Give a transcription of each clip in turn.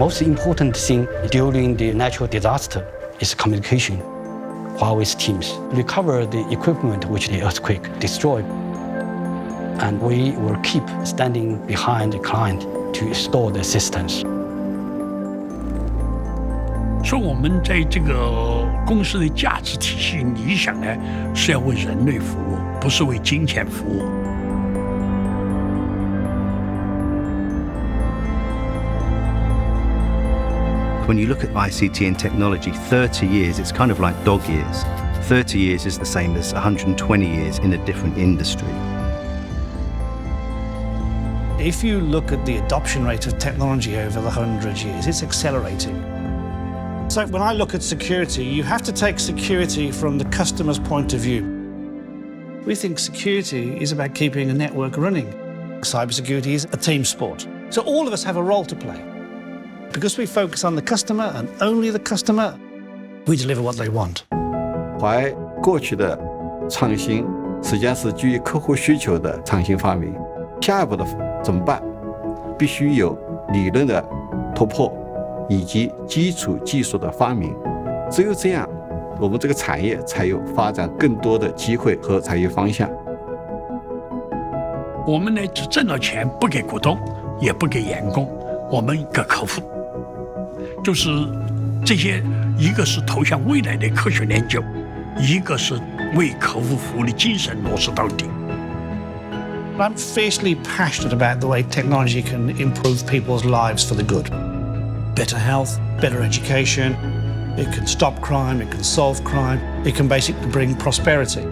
most important thing during the natural disaster is communication. Huawei's teams recover the equipment which the earthquake destroyed, and we will keep standing behind the client to restore the systems. 说我们在这个公司的价值体系理想呢，是要为人类服务，不是为金钱服务。When you look at ICT and technology, 30 years, it's kind of like dog years. 30 years is the same as 120 years in a different industry. If you look at the adoption rate of technology over the 100 years, it's accelerating. So when I look at security, you have to take security from the customer's point of view. We think security is about keeping a network running. Cybersecurity is a team sport. So all of us have a role to play. Because we focus on the customer and only the customer, we deliver what they want. 华为过去的创新实际上是基于客户需求的创新发明，下一步的怎么办？必须有理论的突破以及基础技术的发明，只有这样，我们这个产业才有发展更多的机会和产业方向。我们呢，只挣到钱不给股东，也不给员工，我们给客户。就是这些，一个是投向未来的科学研究，一个是为客户服务的精神落实到底。I'm fiercely passionate about the way technology can improve people's lives for the good. Better health, better education, it can stop crime, it can solve crime, it can basically bring prosperity.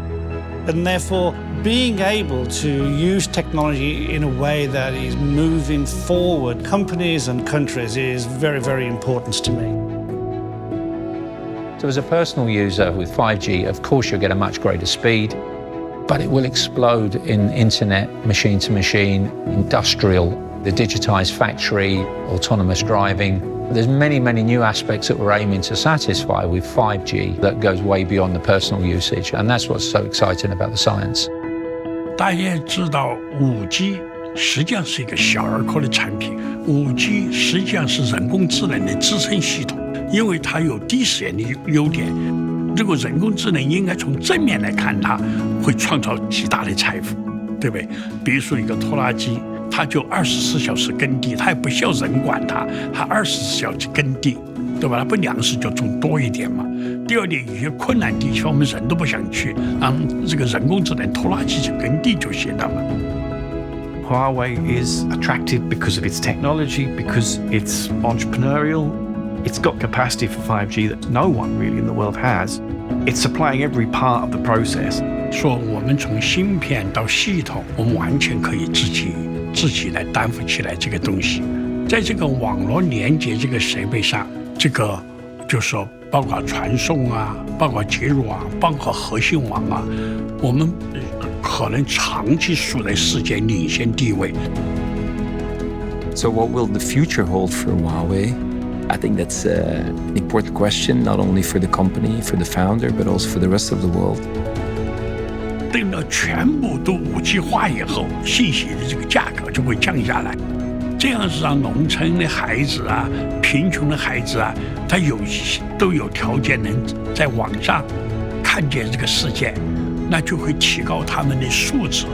And therefore, being able to use technology in a way that is moving forward companies and countries is very, very important to me. So as a personal user with 5G, of course you'll get a much greater speed, but it will explode in internet, machine-to-machine, industrial, the digitized factory, autonomous driving. There's many, many new aspects that we're aiming to satisfy with 5G that goes way beyond the personal usage, and that's what's so exciting about the science. 大家知道 5G 实际上是一个小儿科的产品 ，5G 实际上是人工智能的支撑系统，因为它有低时延的优点。这个人工智能应该从正面来看，它会创造极大的财富，对不对？比如说一个拖拉机。它就24小时耕地，它也不需要人管它，它24小时耕地，对吧？它不粮食就种多一点嘛。第二点，有些困难地区我们人都不想去，让这个人工智能拖拉机去耕地就行了嘛。Huawei is attractive because of its technology, because it's entrepreneurial. It's got capacity for 5G that no one really in the world has. It's supplying every part of the process. 说我们从芯片到系统，我们完全可以自己来担负起来这个东西，在这个网络连接这个设备上，这个就是说包括传送啊，包括接入啊，包括核心网啊，我们可能长期处在世界领先地位。So what will the future hold for Huawei? I think that's an important question, not only for the company, for the founder, but also for the rest of the world. 等到全部都5G 化以后，信息的这个价格就会降下来，这样是让农村的孩子啊、贫穷的孩子啊，他都有条件能在网上看见这个世界，那就会提高他们的素质，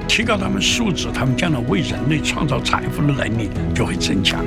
提高他们素质，他们将来为人类创造财富的能力就会增强。